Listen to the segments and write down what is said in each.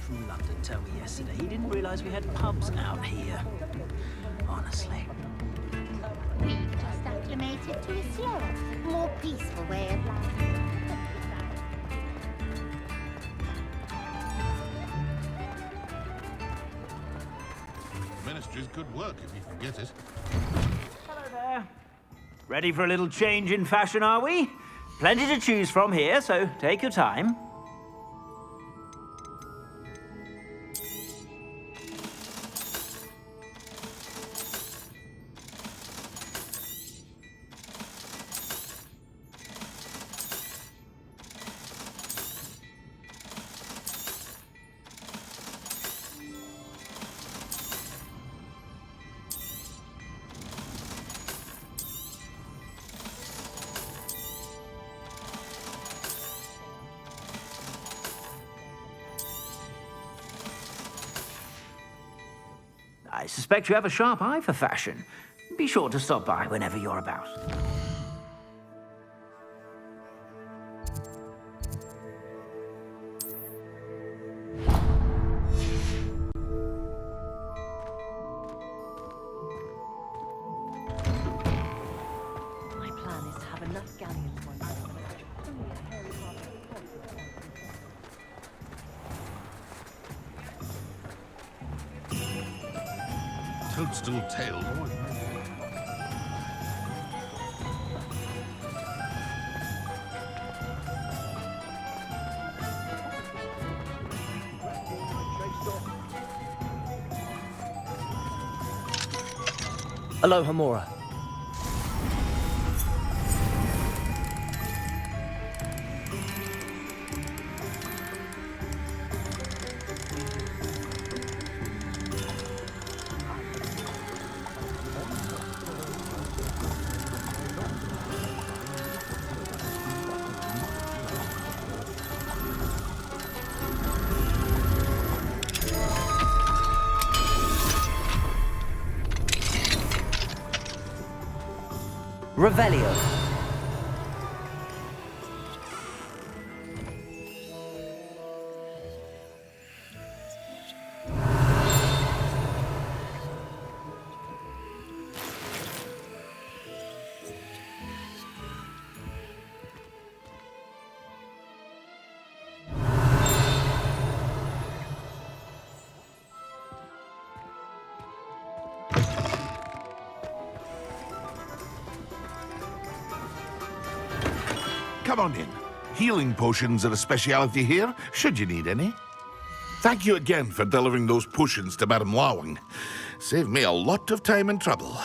from London tell me yesterday he didn't realise we had pubs out here. Honestly. We've just acclimated to a slower, more peaceful way of life. Ministry's good work if you can get it. Hello there. Ready for a little change in fashion, are we? Plenty to choose from here, so take your time. I suspect you have a sharp eye for fashion. Be sure to stop by whenever you're about. My plan is to have enough galleons one day. Toadstool tail. Aloha Mora. Revelio. Come on in. Healing potions are a speciality here, should you need any. Thank you again for delivering those potions to Madame Lawing. Saved me a lot of time and trouble.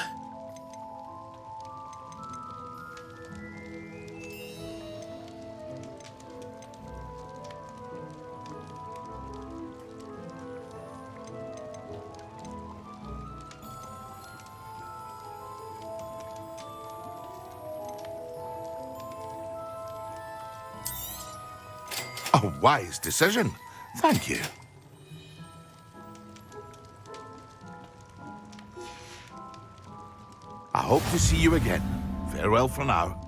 A wise decision. Thank you. I hope to see you again. Farewell for now.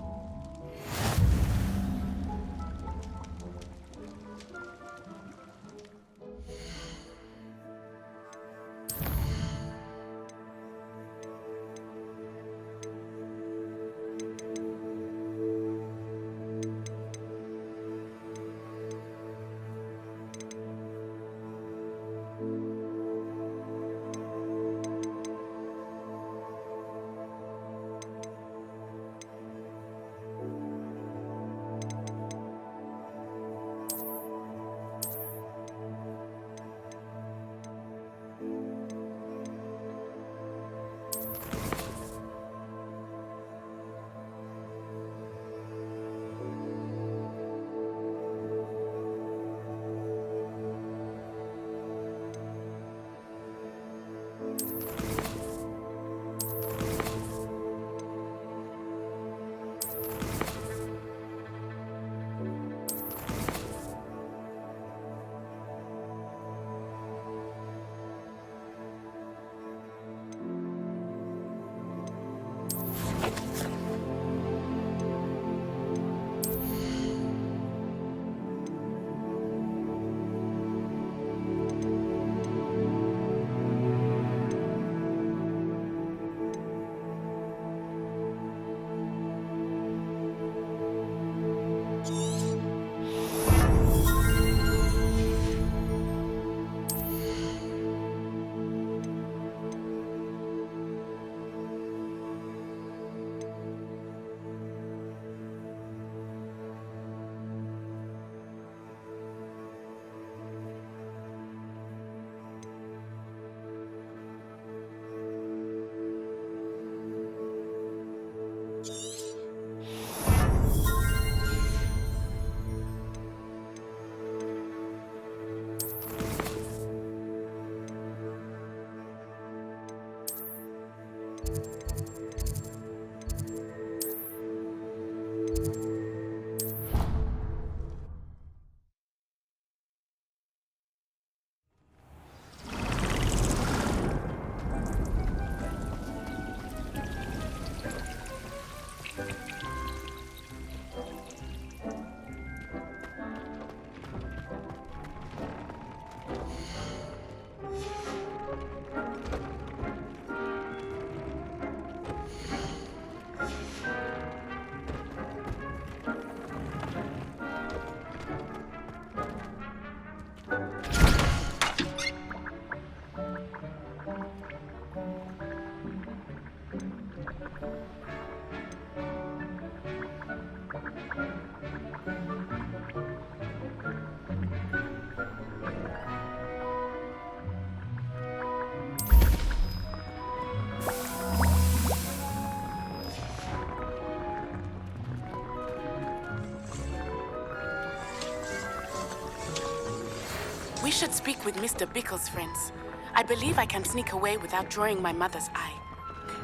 We should speak with Mr. Bickle's friends. I believe I can sneak away without drawing my mother's eye.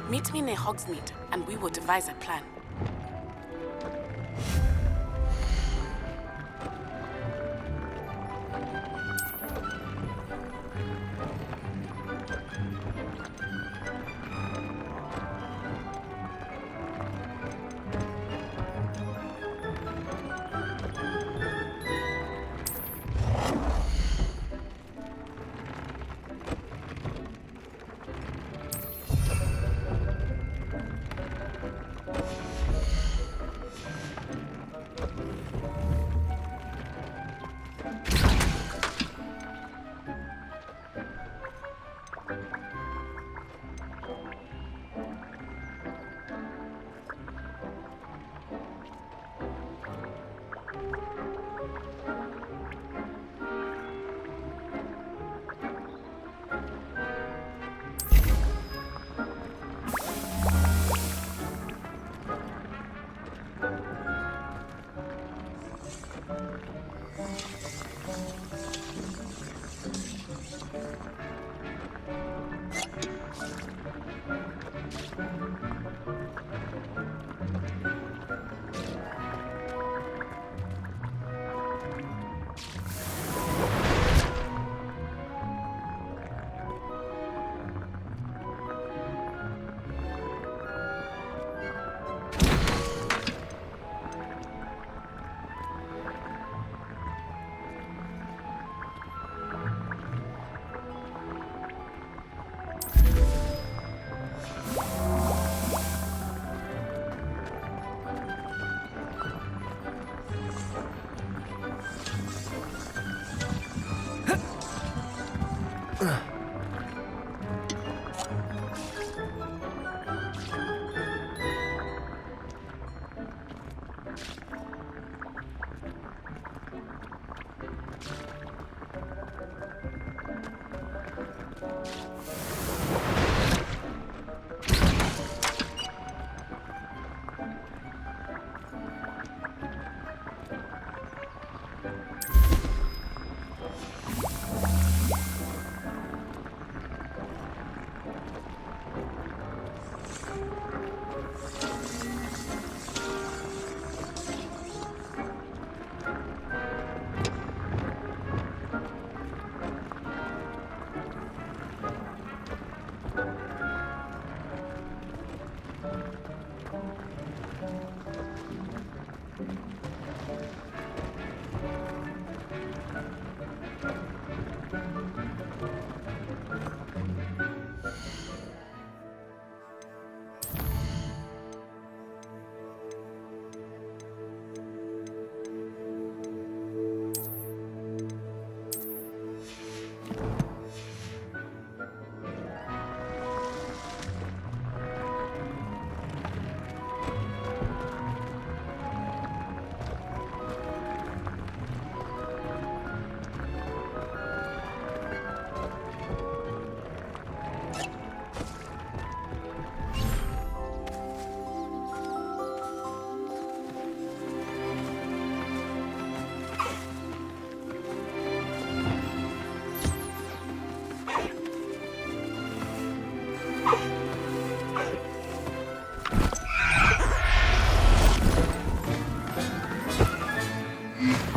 Meet me near Hogsmeade, and we will devise a plan.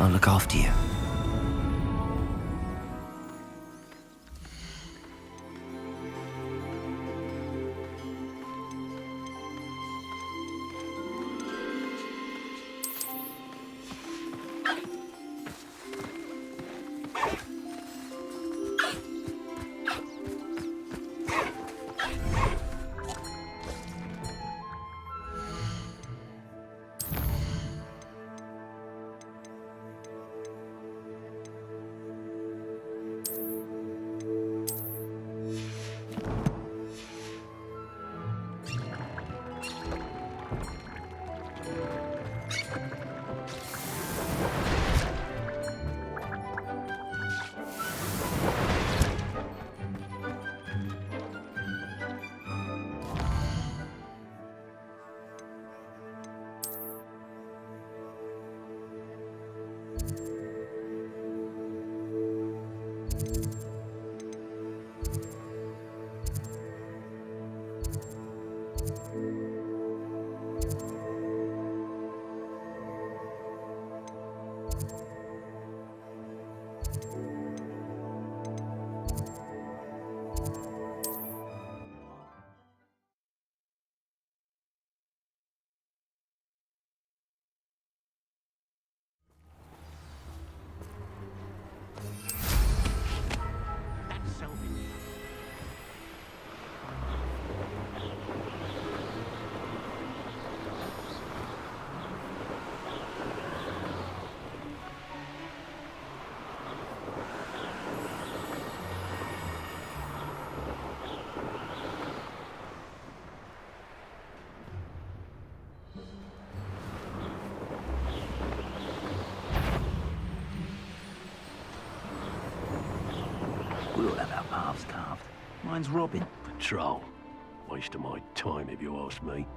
I'll look after you. We'll have our paths carved. Mine's Robin. Patrol. Waste of my time, if you ask me.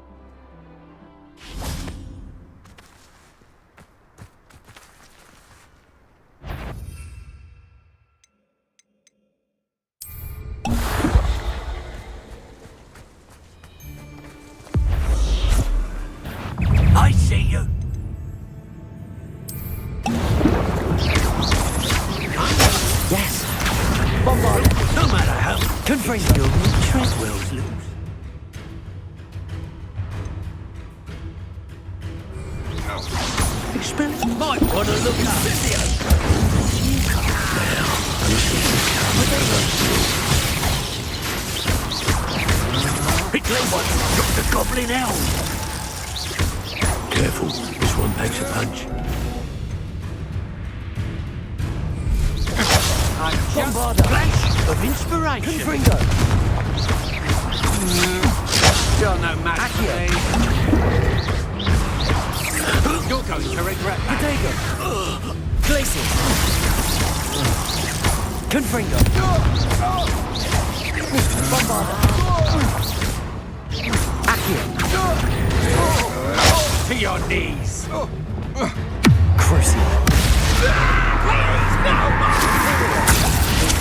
I see you. Yes. Bombard. No matter how Confringo. your treadwell's loose. Experiment might want to look up. Quickly, drop the goblin elm. Careful, this one packs a punch. Bombarder. Flash of inspiration. Confringo. You're no match for me. You're going to regret that. Bodega. Glacier. Confringo. Bombarder. Accio. To your knees. Crucible.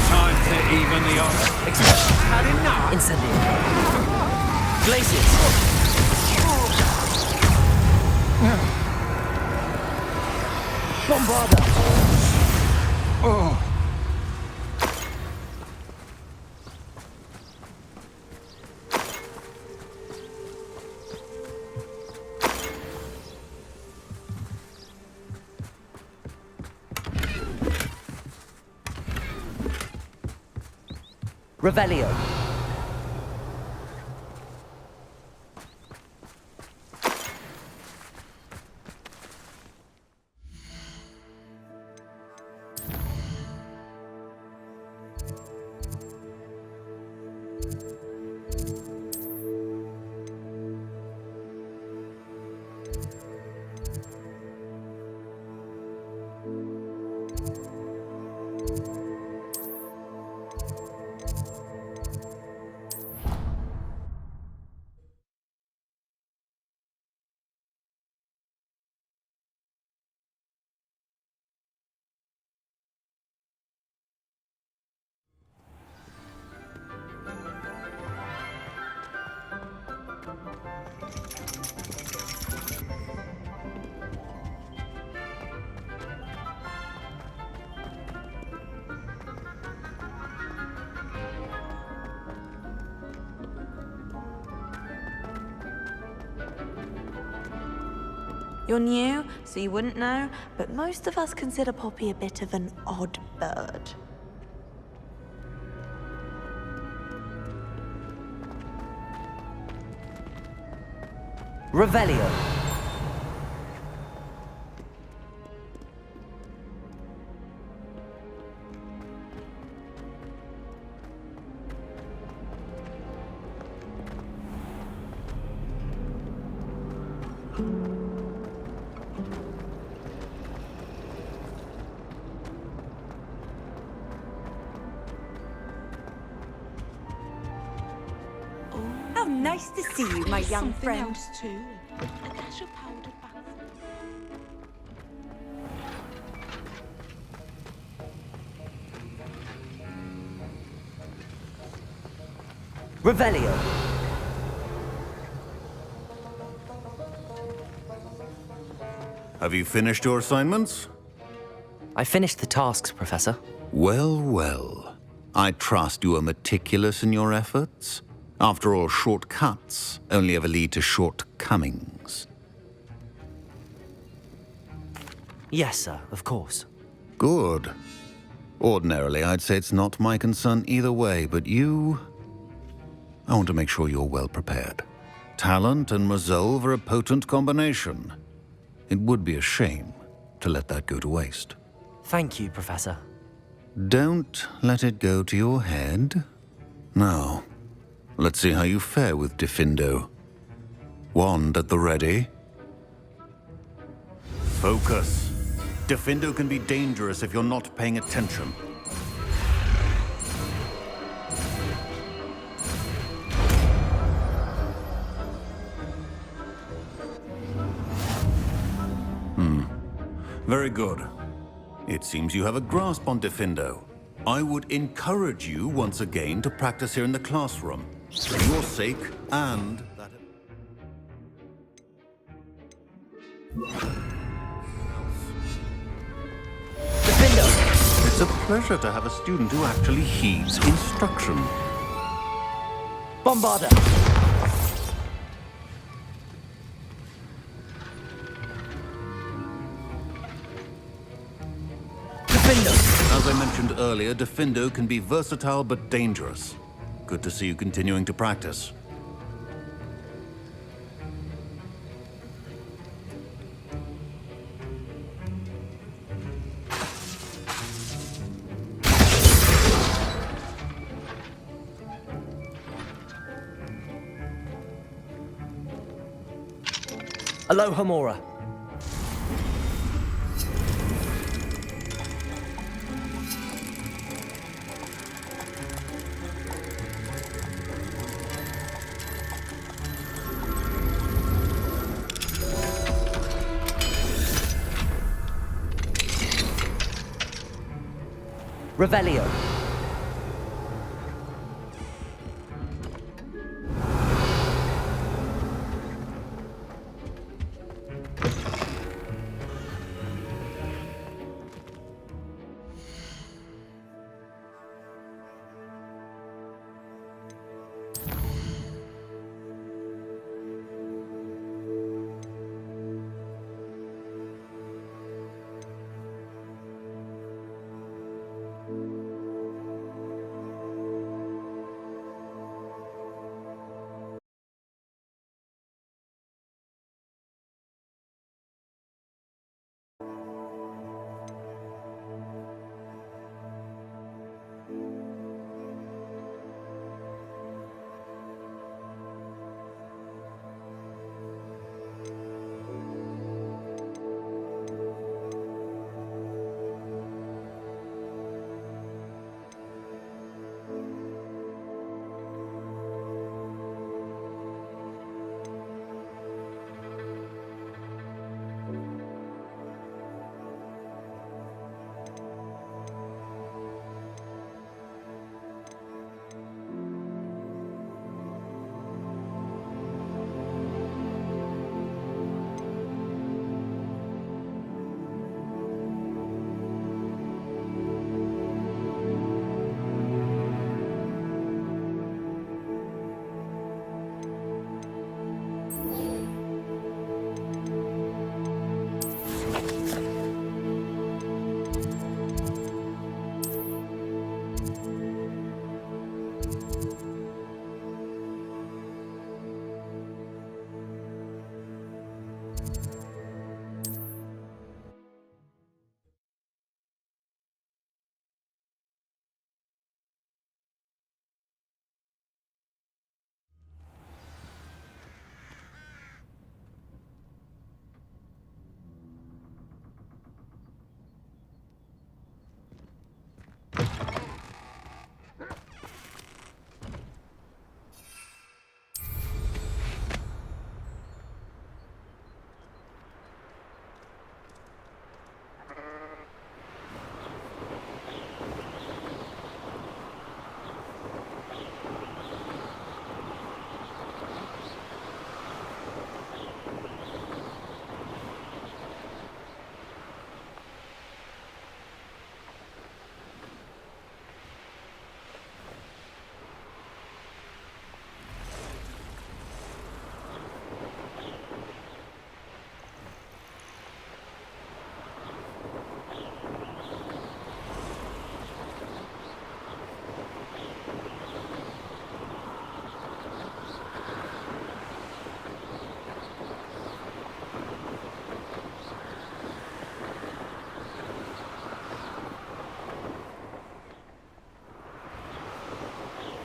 Time to even the odds. Had enough. Incendio. Glaciers. Bombarder. Revelio. You're new, so you wouldn't know, but most of us consider Poppy a bit of an odd bird. Revelio. How nice to see you, my young friend. Else too. A dash of powdered bath. Revelio. Have you finished your assignments? I finished the tasks, Professor. Well, well. I trust you are meticulous in your efforts. After all, shortcuts only ever lead to shortcomings. Yes, sir, of course. Good. Ordinarily, I'd say it's not my concern either way, but you... I want to make sure you're well prepared. Talent and resolve are a potent combination. It would be a shame to let that go to waste. Thank you, Professor. Don't let it go to your head. Now, let's see how you fare with Diffindo. Wand at the ready. Focus. Diffindo can be dangerous if you're not paying attention. Very good. It seems you have a grasp on Diffindo. I would encourage you once again to practice here in the classroom. For your sake and that... Diffindo! It's a pleasure to have a student who actually heeds instruction. Bombarda! Diffindo! As I mentioned earlier, Diffindo can be versatile but dangerous. Good to see you continuing to practice. Aloha Mora. Revelio.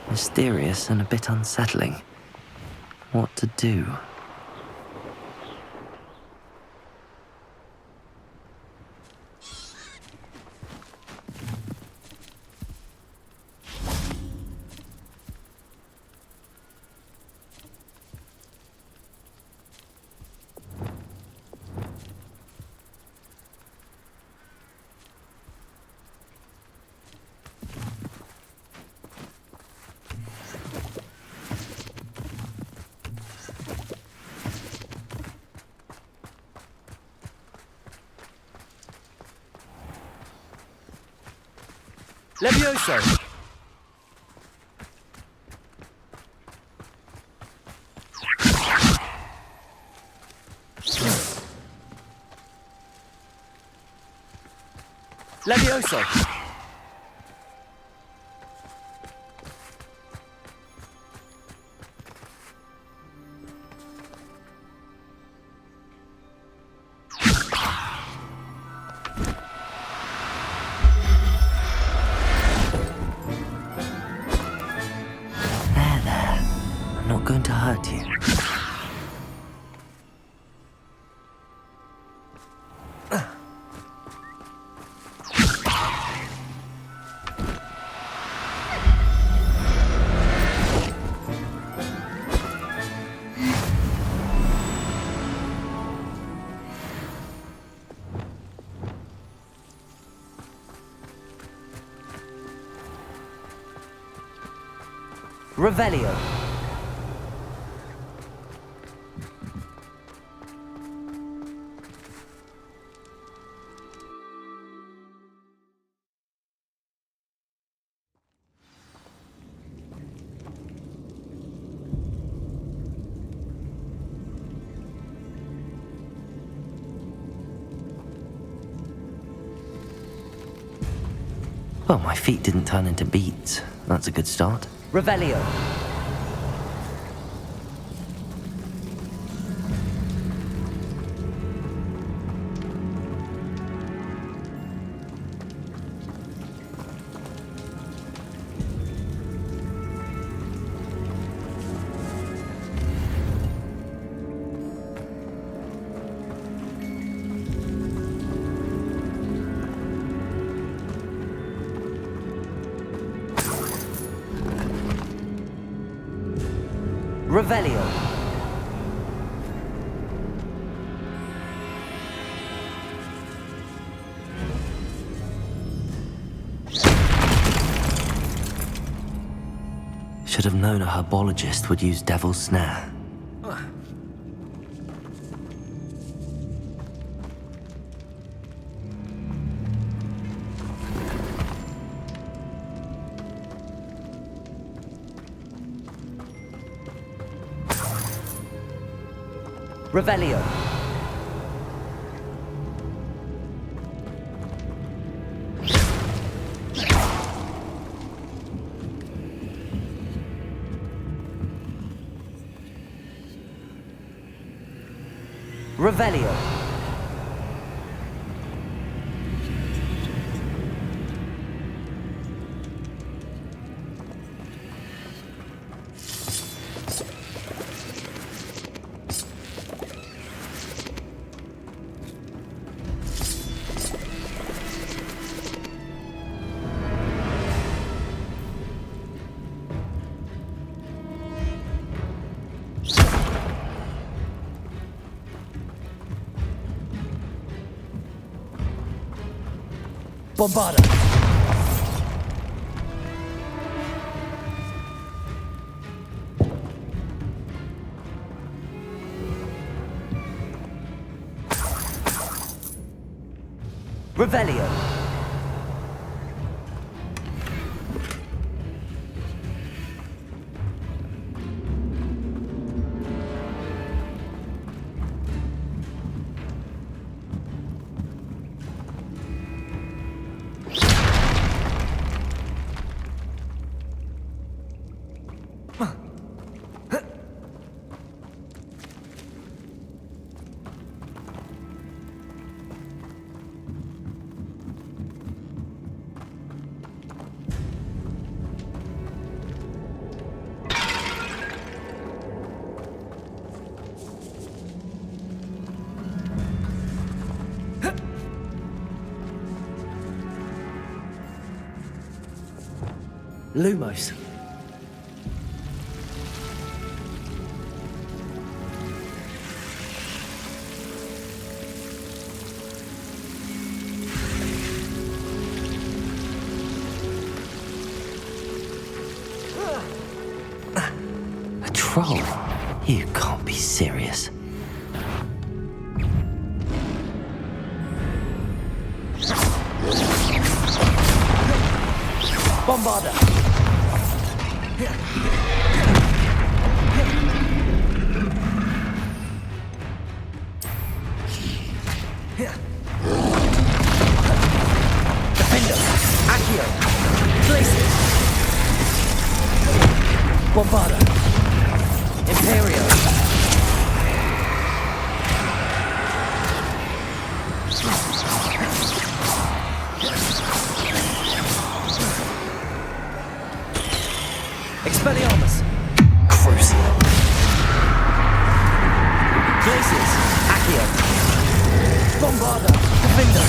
Mysterious and a bit unsettling. What to do? Levioso! Levioso! I'm not going to hurt you. Revelio. Well, my feet didn't turn into beets. That's a good start. Revelio. Revelio. Should have known a herbologist would use Devil's Snare. Revelio. Revelio. Bombarda. Revelio. Lumos. A troll? You can't be serious. Bombarda. Defender. Accio. Glacius. Bombarda. Imperio. Expelliarmus. Crucial. Glacius. Accio. Bombarda. Defender.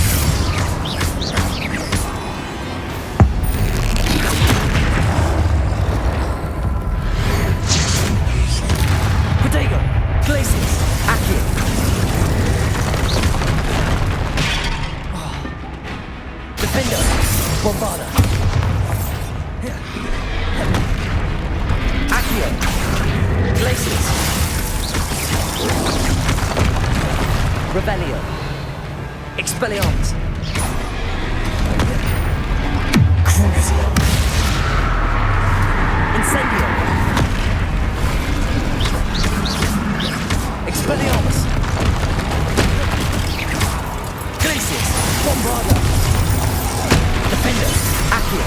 Protego. Glacius. Accio. Defender. Bombarda. Accio. Glacius. Rebellion. Expelliarmus. Crucio. Incendio. Expelliarmus. Glacius. Bombarda. Defender. Accio.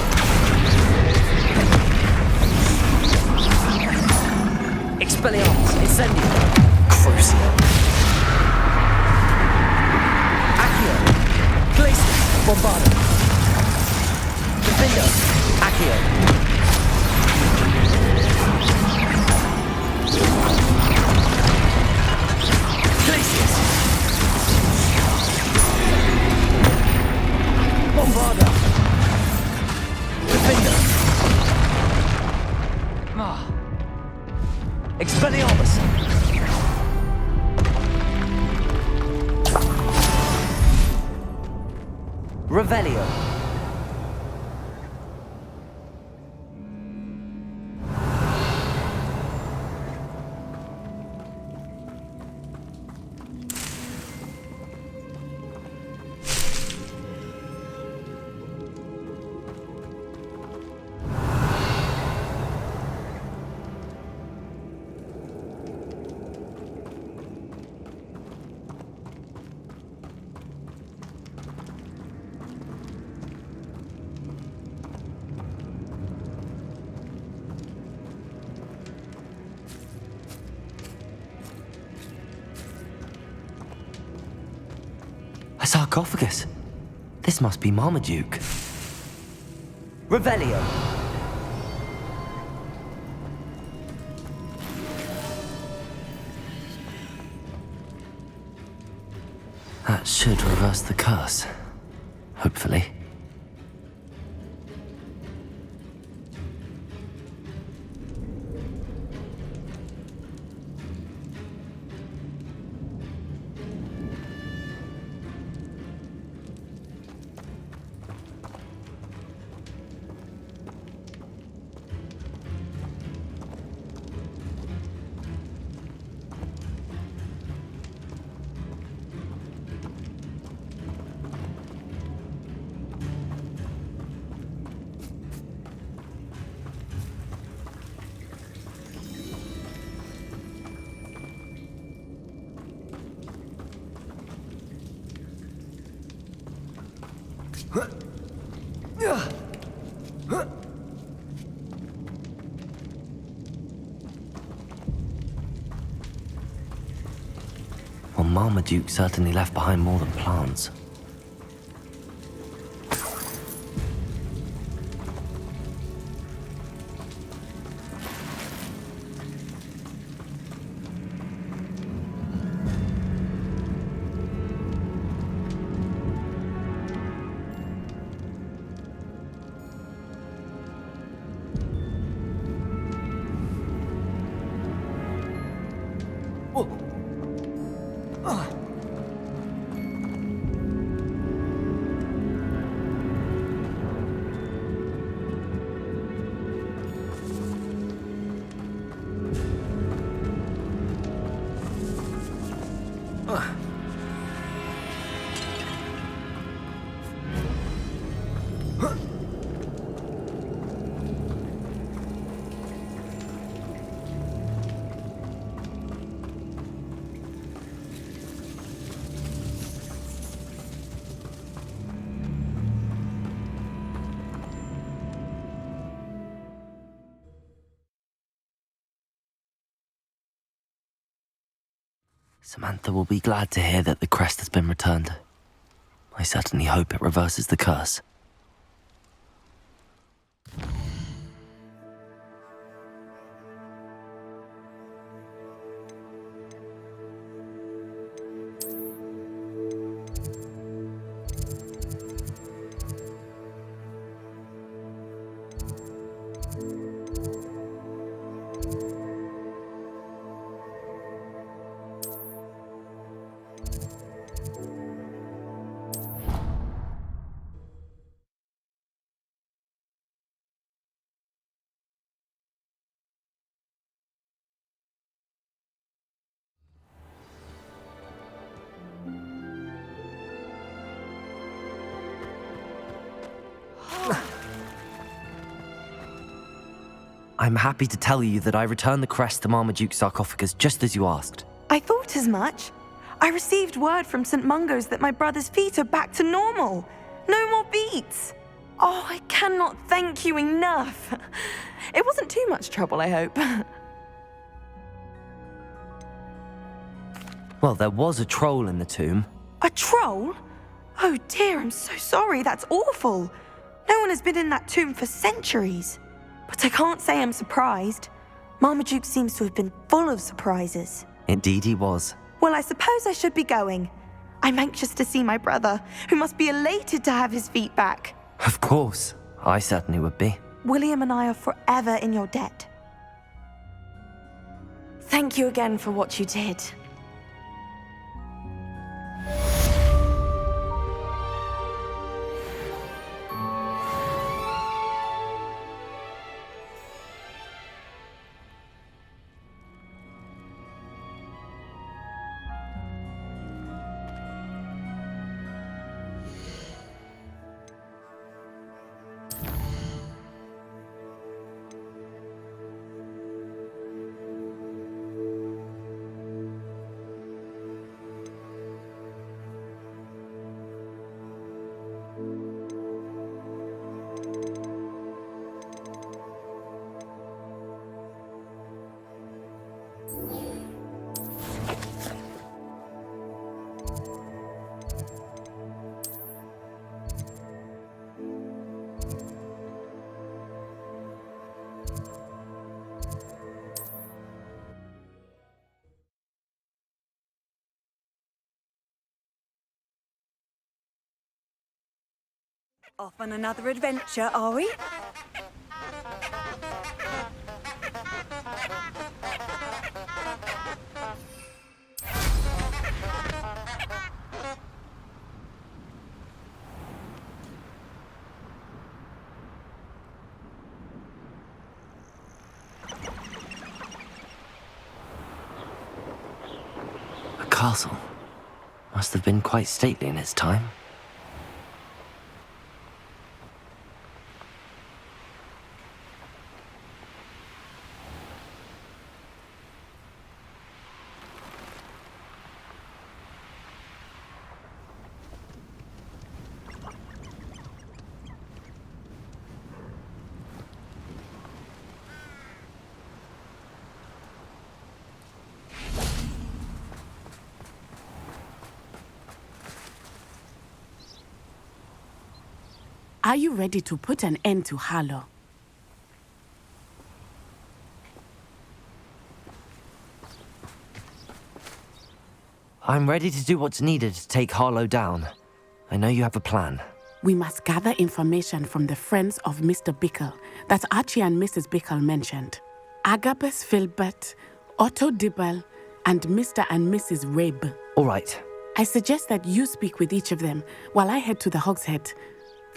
Expelliarmus. Incendio. Crucio. Accio. Glacius. Bombarda. Defender. Accio. Glacius. Bombarda. Defender. Expelliarmus. Revelio. A sarcophagus. This must be Marmaduke. Revelio. That should reverse the curse. Hopefully. Well, Marmaduke certainly left behind more than plants. Samantha will be glad to hear that the crest has been returned. I certainly hope it reverses the curse. I'm happy to tell you that I returned the crest to Marmaduke's sarcophagus just as you asked. I thought as much. I received word from St. Mungo's that my brother's feet are back to normal. No more beats. Oh, I cannot thank you enough. It wasn't too much trouble, I hope. Well, there was a troll in the tomb. A troll? Oh dear, I'm so sorry. That's awful. No one has been in that tomb for centuries. But I can't say I'm surprised. Marmaduke seems to have been full of surprises. Indeed he was. Well, I suppose I should be going. I'm anxious to see my brother, who must be elated to have his feet back. Of course. I certainly would be. William and I are forever in your debt. Thank you again for what you did. Off on another adventure, are we? A castle. Must have been quite stately in its time. Are you ready to put an end to Harlow? I'm ready to do what's needed to take Harlow down. I know you have a plan. We must gather information from the friends of Mr. Bickle that Archie and Mrs. Bickle mentioned. Agabus Filbert, Otto Dibble, and Mr. and Mrs. Rabe. All right. I suggest that you speak with each of them while I head to the Hogshead.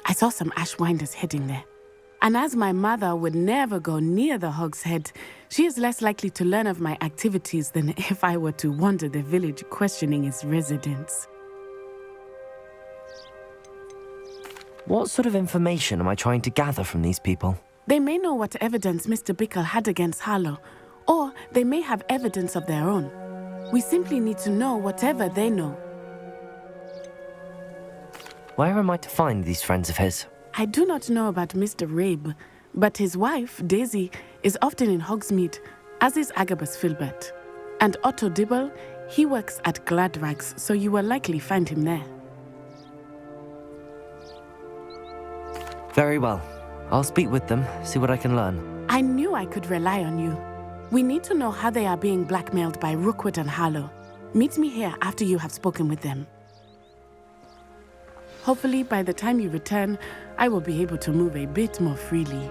I saw some Ashwinders heading there. And as my mother would never go near the Hogshead, she is less likely to learn of my activities than if I were to wander the village questioning its residents. What sort of information am I trying to gather from these people? They may know what evidence Mr. Bickle had against Harlow, or they may have evidence of their own. We simply need to know whatever they know. Where am I to find these friends of his? I do not know about Mr. Rabe, but his wife, Daisy, is often in Hogsmeade, as is Agabus Filbert. And Otto Dibble He works at Gladrags, so you will likely find him there. Very well. I'll speak with them, see what I can learn. I knew I could rely on you. We need to know how they are being blackmailed by Rookwood and Harlow. Meet me here after you have spoken with them. Hopefully, by the time you return, I will be able to move a bit more freely.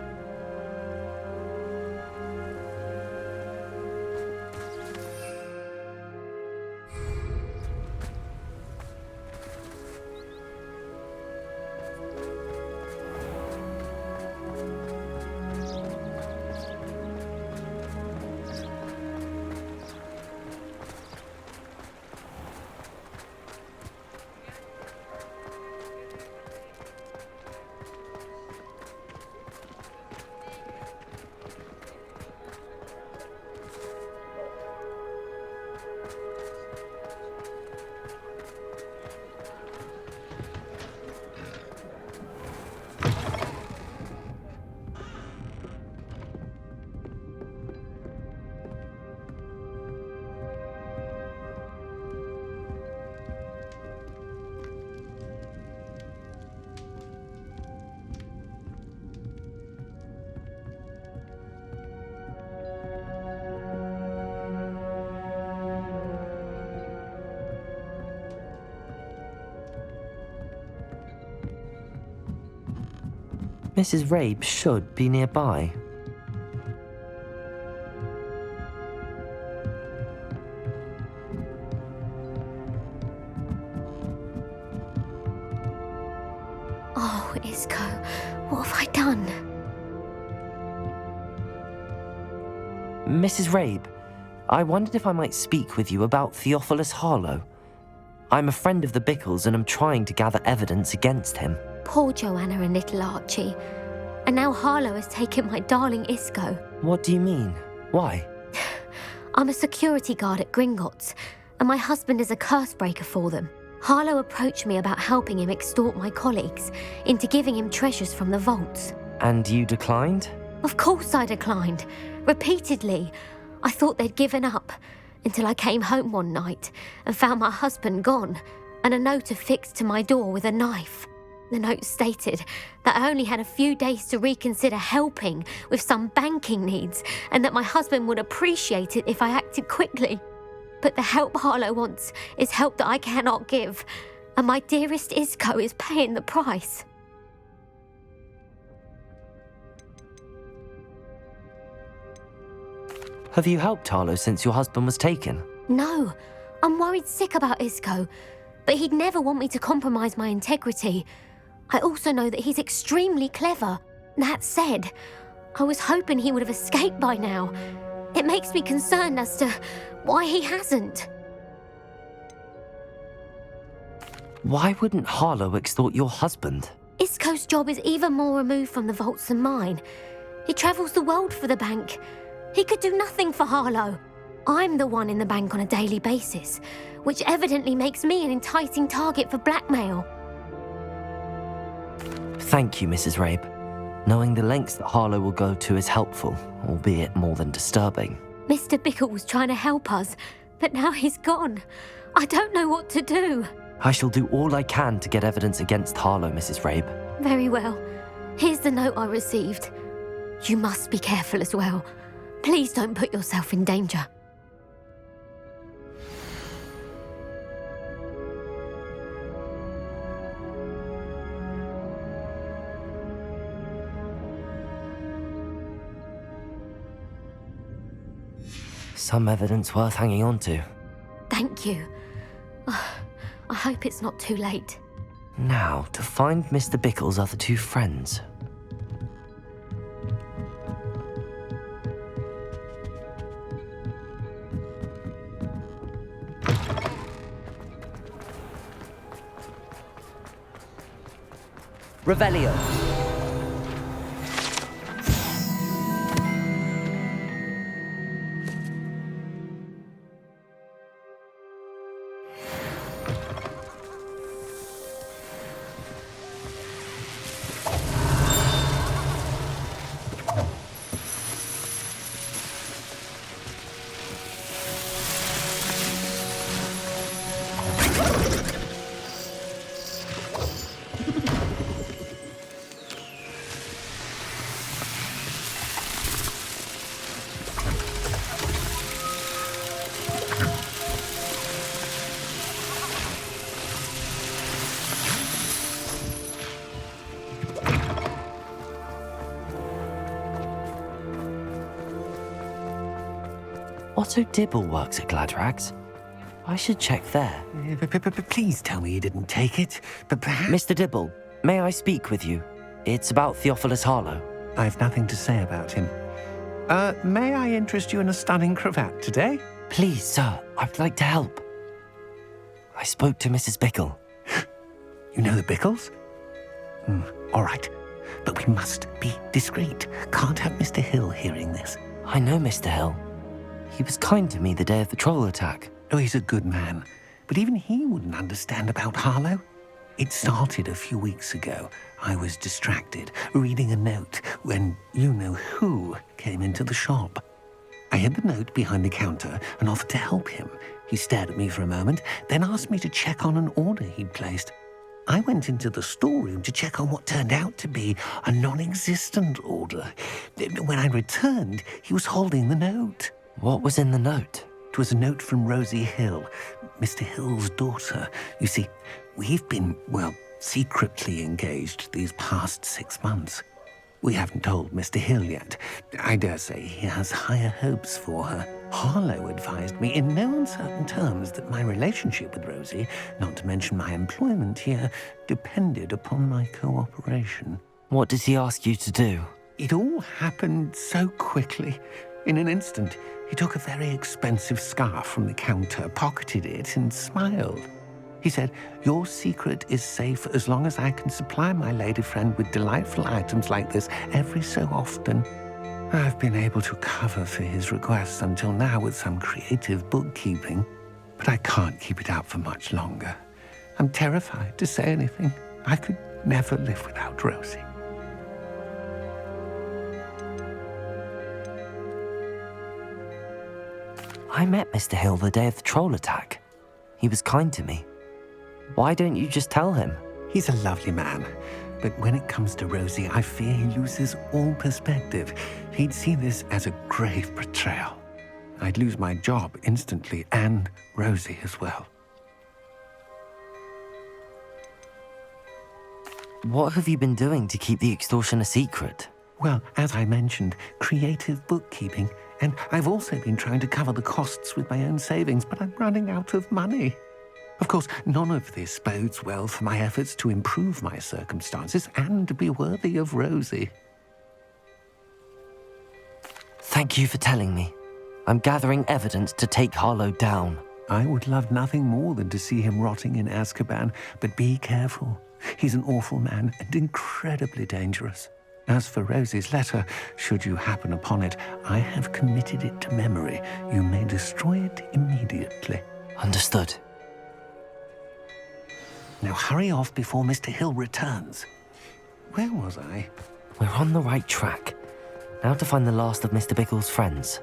Mrs. Rabe should be nearby. Oh, Isco, what have I done? Mrs. Rabe, I wondered if I might speak with you about Theophilus Harlow. I'm a friend of the Bickles and I'm trying to gather evidence against him. Poor Joanna and little Archie. And now Harlow has taken my darling Isco. What do you mean? Why? I'm a security guard at Gringotts, and my husband is a curse breaker for them. Harlow approached me about helping him extort my colleagues into giving him treasures from the vaults. And you declined? Of course I declined. Repeatedly. I thought they'd given up, until I came home one night and found my husband gone, and a note affixed to my door with a knife. The note stated that I only had a few days to reconsider helping with some banking needs, and that my husband would appreciate it if I acted quickly. But the help Harlow wants is help that I cannot give, and my dearest Isco is paying the price. Have you helped Harlow since your husband was taken? No, I'm worried sick about Isco, but he'd never want me to compromise my integrity. I also know that he's extremely clever. That said, I was hoping he would have escaped by now. It makes me concerned as to why he hasn't. Why wouldn't Harlow extort your husband? Isco's job is even more removed from the vaults than mine. He travels the world for the bank. He could do nothing for Harlow. I'm the one in the bank on a daily basis, which evidently makes me an enticing target for blackmail. Thank you, Mrs. Rabe. Knowing the lengths that Harlow will go to is helpful, albeit more than disturbing. Mr. Bickle was trying to help us, but now he's gone. I don't know what to do. I shall do all I can to get evidence against Harlow, Mrs. Rabe. Very well. Here's the note I received. You must be careful as well. Please don't put yourself in danger. Some evidence worth hanging on to. Thank you. I hope it's not too late. Now, to find Mr. Bickle's other two friends. Revelio. Otto Dibble works at Gladrags. I should check there. Please tell me you didn't take it. But perhaps... Mr. Dibble, may I speak with you? It's about Theophilus Harlow. I've nothing to say about him. May I interest you in a stunning cravat today? Please, sir, I'd like to help. I spoke to Mrs. Bickle. You know the Bickles? All right. But we must be discreet. Can't have Mr. Hill hearing this. I know Mr. Hill. He was kind to me the day of the troll attack. Oh, he's a good man. But even he wouldn't understand about Harlow. It started a few weeks ago. I was distracted, reading a note, when you-know-who came into the shop. I hid the note behind the counter and offered to help him. He stared at me for a moment, then asked me to check on an order he'd placed. I went into the storeroom to check on what turned out to be a non-existent order. When I returned, he was holding the note. What was in the note? It was a note from Rosie Hill, Mr. Hill's daughter. You see, we've been, secretly engaged these past 6 months. We haven't told Mr. Hill yet. I dare say he has higher hopes for her. Harlow advised me in no uncertain terms that my relationship with Rosie, not to mention my employment here, depended upon my cooperation. What did he ask you to do? It all happened so quickly. In an instant, he took a very expensive scarf from the counter, pocketed it, and smiled. He said, "Your secret is safe as long as I can supply my lady friend with delightful items like this every so often." I've been able to cover for his requests until now with some creative bookkeeping, but I can't keep it up for much longer. I'm terrified to say anything. I could never live without Rosie. I met Mr. Hill the day of the troll attack. He was kind to me. Why don't you just tell him? He's a lovely man, but when it comes to Rosie, I fear he loses all perspective. He'd see this as a grave betrayal. I'd lose my job instantly, and Rosie as well. What have you been doing to keep the extortion a secret? Well, as I mentioned, creative bookkeeping, and I've also been trying to cover the costs with my own savings, but I'm running out of money. Of course, none of this bodes well for my efforts to improve my circumstances and to be worthy of Rosie. Thank you for telling me. I'm gathering evidence to take Harlow down. I would love nothing more than to see him rotting in Azkaban, but be careful. He's an awful man and incredibly dangerous. As for Rosie's letter, should you happen upon it, I have committed it to memory. You may destroy it immediately. Understood. Now hurry off before Mr. Hill returns. Where was I? We're on the right track. Now to find the last of Mr. Bickle's friends.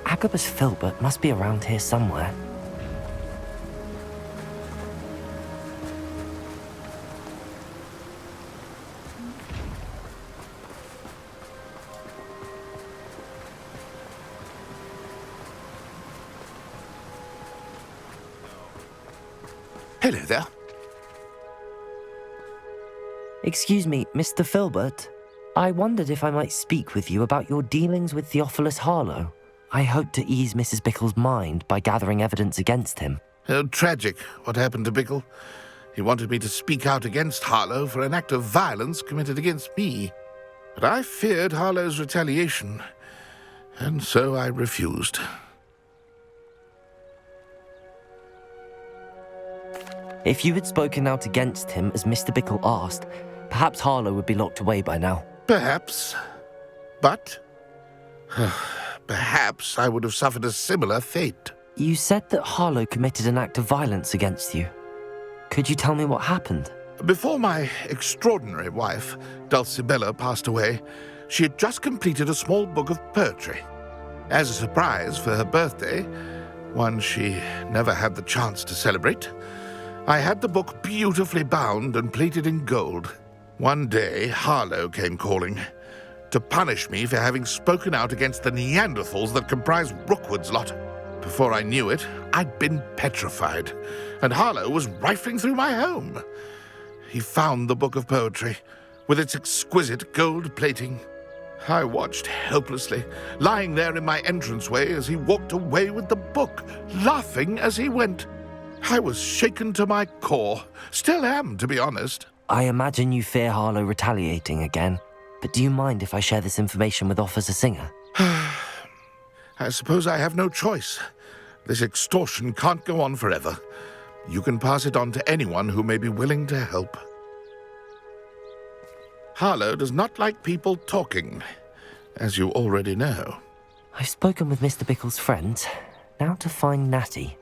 Agabus Filbert must be around here somewhere. Hello there. Excuse me, Mr. Filbert. I wondered if I might speak with you about your dealings with Theophilus Harlow. I hope to ease Mrs. Bickle's mind by gathering evidence against him. Oh, tragic what happened to Bickle. He wanted me to speak out against Harlow for an act of violence committed against me. But I feared Harlow's retaliation, and so I refused. If you had spoken out against him as Mr. Bickle asked, perhaps Harlow would be locked away by now. Perhaps. But perhaps I would have suffered a similar fate. You said that Harlow committed an act of violence against you. Could you tell me what happened? Before my extraordinary wife, Dulcibella, passed away, she had just completed a small book of poetry. As a surprise for her birthday, one she never had the chance to celebrate, I had the book beautifully bound and plated in gold. One day, Harlow came calling to punish me for having spoken out against the Neanderthals that comprise Rookwood's lot. Before I knew it, I'd been petrified, and Harlow was rifling through my home. He found the book of poetry, with its exquisite gold plating. I watched helplessly, lying there in my entranceway as he walked away with the book, laughing as he went. I was shaken to my core. Still am, to be honest. I imagine you fear Harlow retaliating again, but do you mind if I share this information with Officer Singer? I suppose I have no choice. This extortion can't go on forever. You can pass it on to anyone who may be willing to help. Harlow does not like people talking, as you already know. I've spoken with Mr. Bickle's friends. Now to find Natty.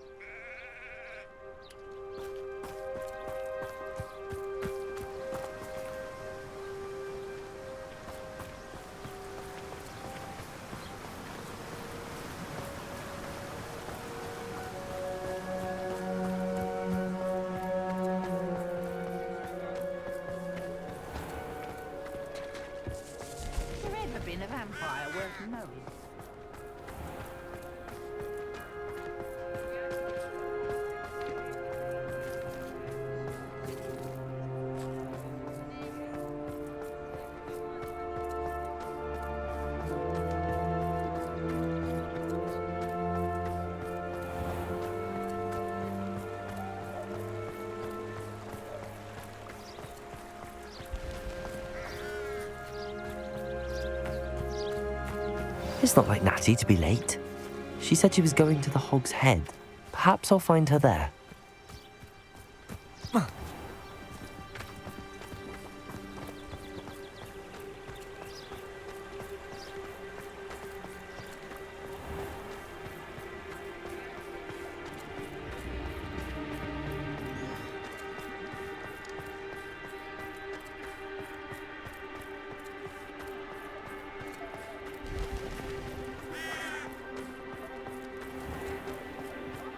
It's not like Natty to be late. She said she was going to the Hog's Head. Perhaps I'll find her there.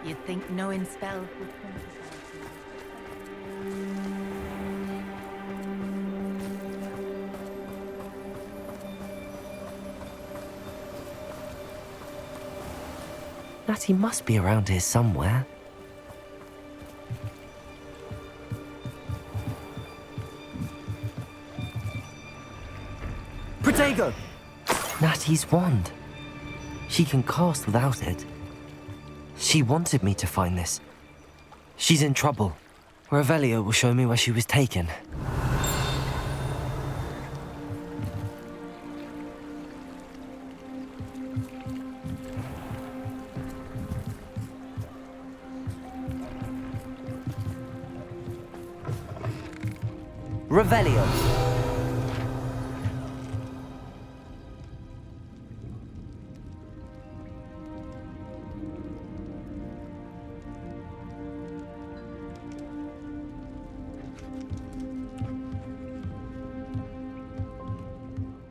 You'd think knowing spells would come to Natty must be around here somewhere. Protego! Natty's wand. She can cast without it. She wanted me to find this. She's in trouble. Revelio will show me where she was taken. Revelio.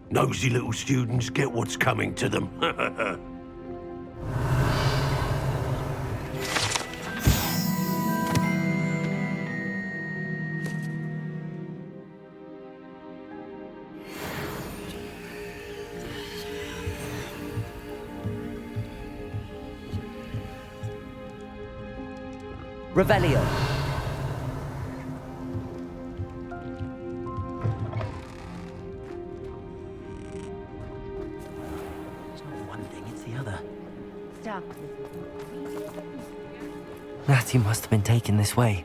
Nosy little students get what's coming to them. Revelio. Natty must have been taken this way.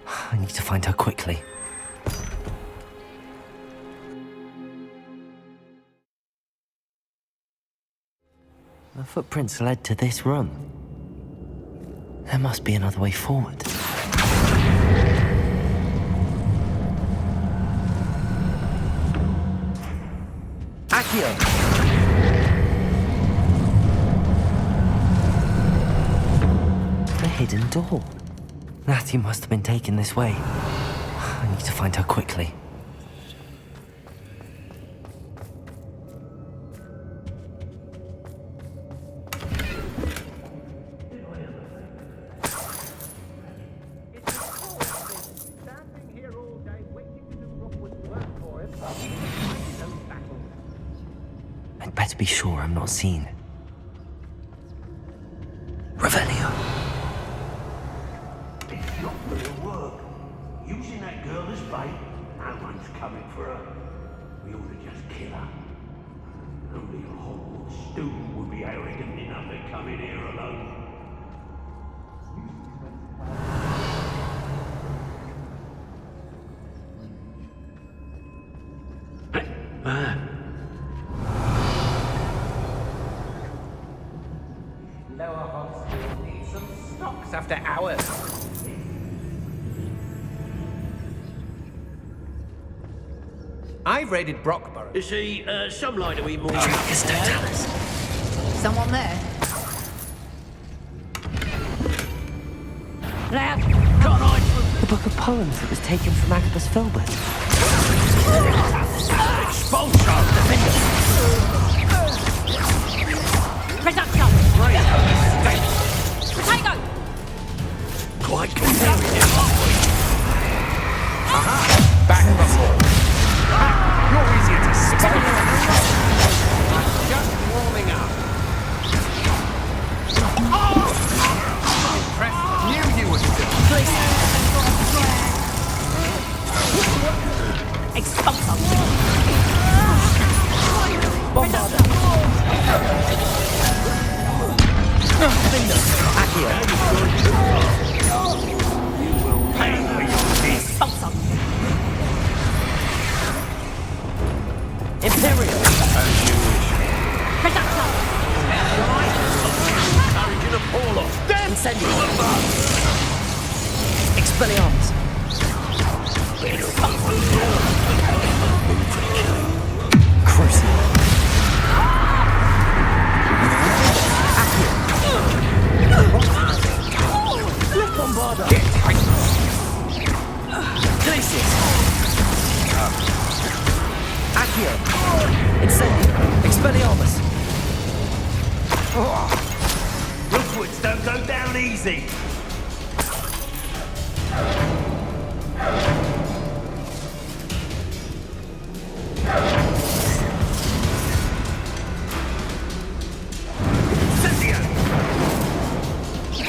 I need to find her quickly. The footprints led to this room. There must be another way forward. Accio! The hidden door. Natty must have been taken this way. I I need to find her quickly. I'd better be sure I'm not seen. Revelio. It's not gonna work. Using that girl as bait, no one's coming for her. We ought to just kill her. Only a Hogwarts student would be arrogant enough to come in here alone. Lower Hogsfield needs some stocks after hours. I've raided Brockborough. You see, some lie to eat more Dracus, don't tell us. Someone there? The book of poems that was taken from Agabus Filbert. Expulso! Reduction! Potato! Quite conservative, aren't we? Back before. You're easier to spot. Just warming up. Impressed. Knew you would do. Expulso! Bombarda. Accio. Pay for your deeds. Expulso! Imperial. Reduction! Encouraging a fall off. Incendio. Expelliarmus. Crucible. Accio. Bombarda. Glacius. Accio. Incendio. Expelliarmus. Roofwoods don't go down easy. Incendio!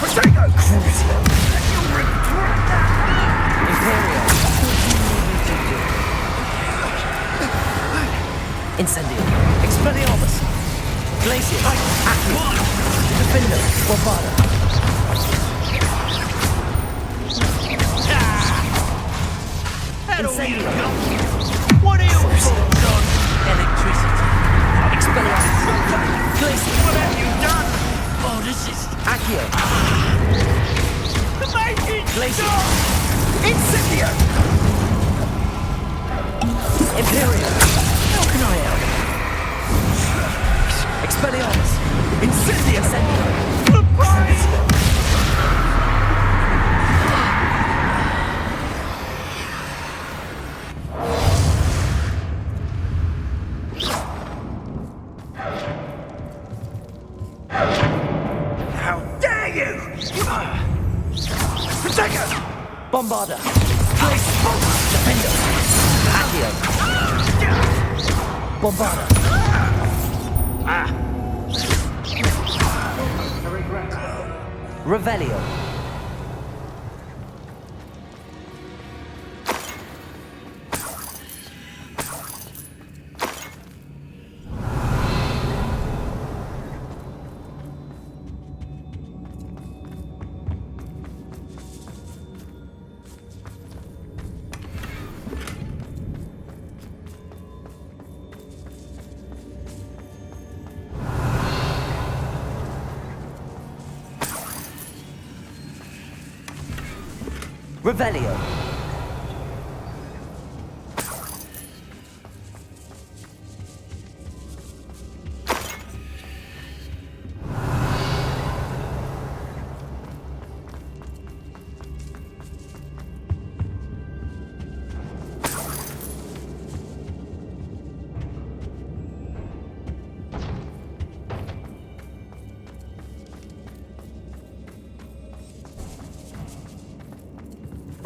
Potato! Crucible. You'll regret that! Imperial. Incendio. Expelliarmus. Glacius. Accio. Defender. Bombarda. Incendio. What are your thoughts on Electricity. Expelliarmus. Glacius. what have you done? Oh, this is Accio. Make it Glacius. stop! Incendio. Imperial. How can I help? Expelliarmus. Incendio. Incendio. How dare you! Potato! Bombarda. Defender. Accio. Bombarda. Revelio. Revelio.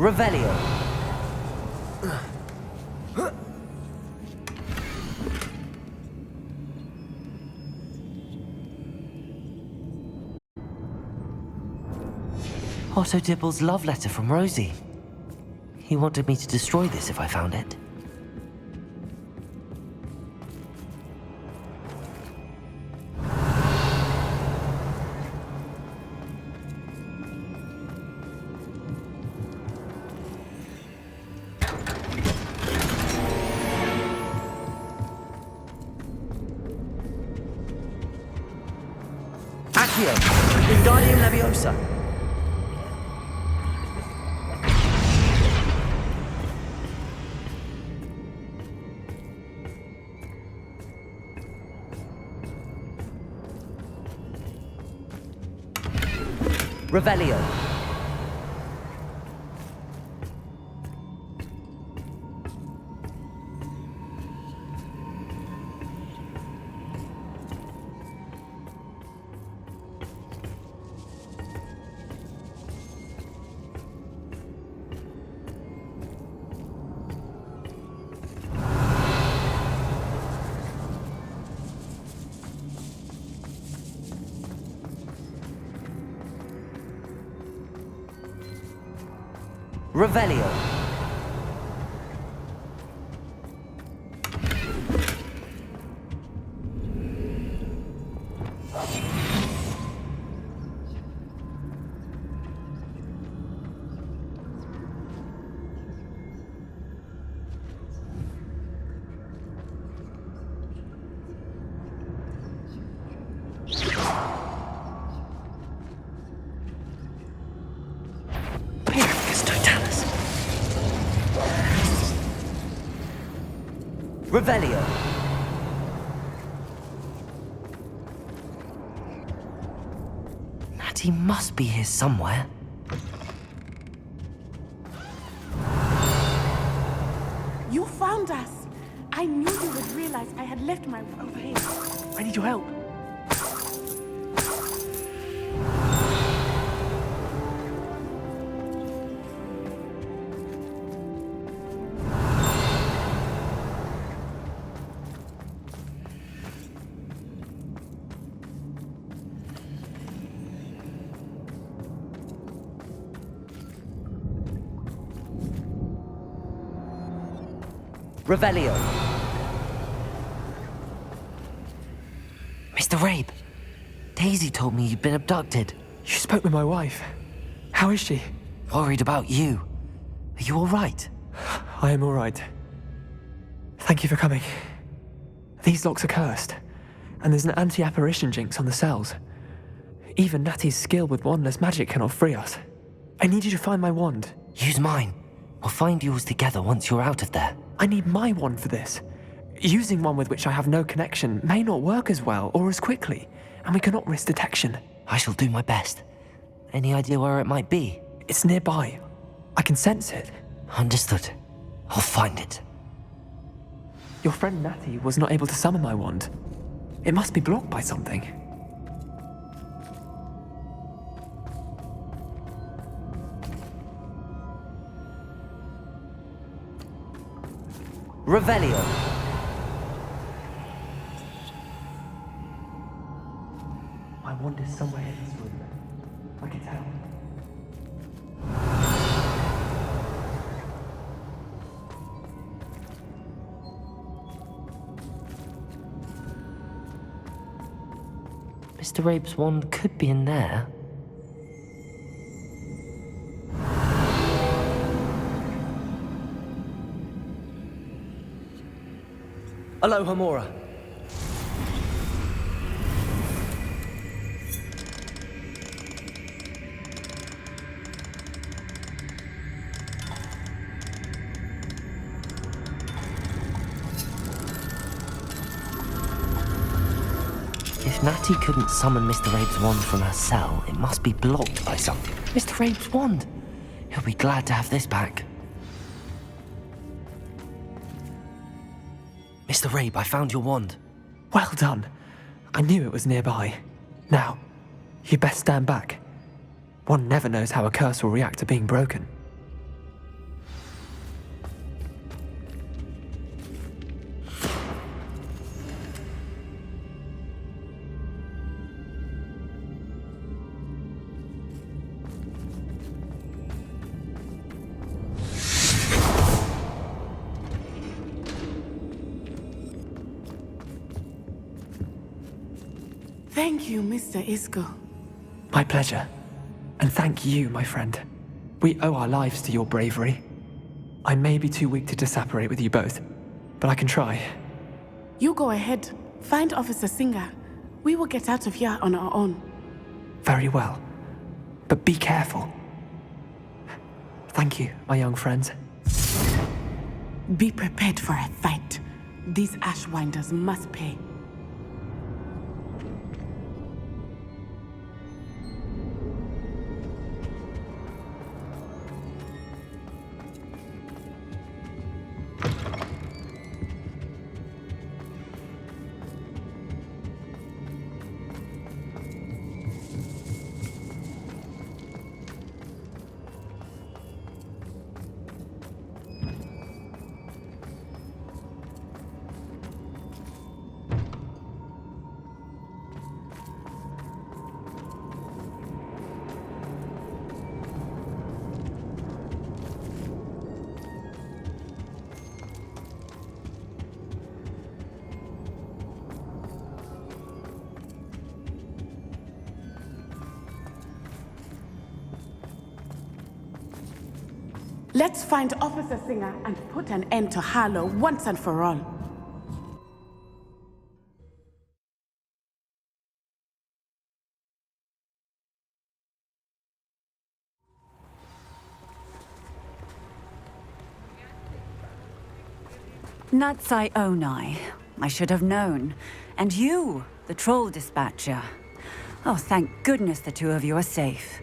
Revelio. Otto Dibble's love letter from Rosie. He wanted me to destroy this if I found it. Accio! Wingardium Leviosa! Revelio. Revelio. Revelio. Natty must be here somewhere. You found us! I knew you would realize I had left my... Over here. I need your help. Revelio. Mr. Rabe, Daisy told me you'd been abducted. You spoke with my wife. How is she? Worried about you. Are you all right? I am all right. Thank you for coming. These locks are cursed, and there's an anti-apparition jinx on the cells. Even Natty's skill with wandless magic cannot free us. I need you to find my wand. Use mine. We'll find yours together once you're out of there. I need my wand for this. Using one with which I have no connection may not work as well or as quickly, and we cannot risk detection. I shall do my best. Any idea where it might be? It's nearby. I can sense it. Understood. I'll find it. Your friend Natty was not able to summon my wand. It must be blocked by something. Revelio. My wand is somewhere in this room. I can tell. Mr. Rabe's wand could be in there. Aloha, Mora. If Natty couldn't summon Mr. Rabe's wand from her cell, it must be blocked by something. Mr. Rabe's wand! He'll be glad to have this back. Mr. Rabe, I found your wand. Well done. I knew it was nearby. Now, you best stand back. One never knows how a curse will react to being broken. Thank you, Mr. Isco. My pleasure. And thank you, my friend. We owe our lives to your bravery. I may be too weak to disapparate with you both, but I can try. You go ahead. Find Officer Singer. We will get out of here on our own. Very well. But be careful. Thank you, my young friends. Be prepared for a fight. These Ashwinders must pay. Let's find Officer Singer and put an end to Harlow once and for all. Natsai Onai. I should have known. And you, the troll dispatcher. Oh, thank goodness the two of you are safe.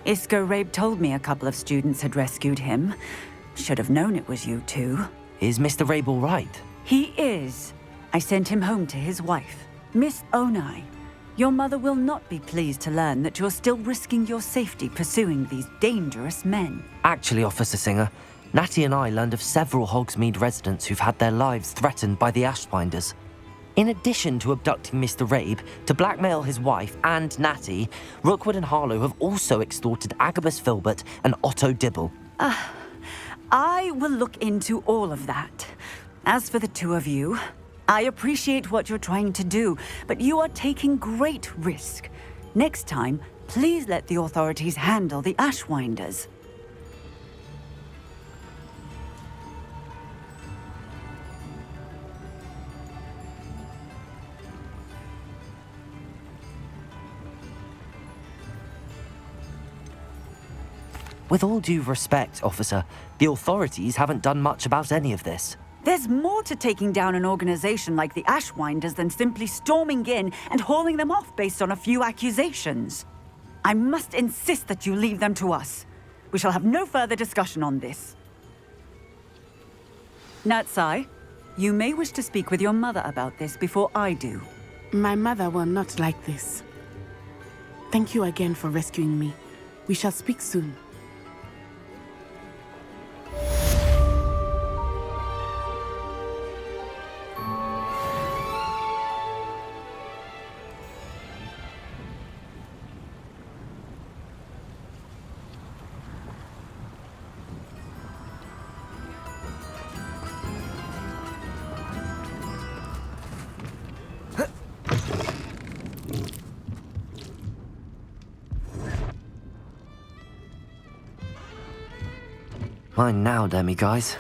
Isco Rabe told me a couple of students had rescued him. Should have known it was you two. Is Mr. Rabe all right? He is. I sent him home to his wife. Miss Onai, your mother will not be pleased to learn that you're still risking your safety pursuing these dangerous men. Actually, Officer Singer, Natty and I learned of several Hogsmeade residents who've had their lives threatened by the Ashwinders. In addition to abducting Mr. Rabe to blackmail his wife and Natty, Rookwood and Harlow have also extorted Agabus Filbert and Otto Dibble. I will look into all of that. As for the two of you, I appreciate what you're trying to do, but you are taking great risk. Next time, please let the authorities handle the Ashwinders. With all due respect, officer, the authorities haven't done much about any of this. There's more to taking down an organization like the Ashwinders than simply storming in and hauling them off based on a few accusations. I must insist that you leave them to us. We shall have no further discussion on this. Natsai, you may wish to speak with your mother about this before I do. My mother will not like this. Thank you again for rescuing me. We shall speak soon. Mine now, demi guys.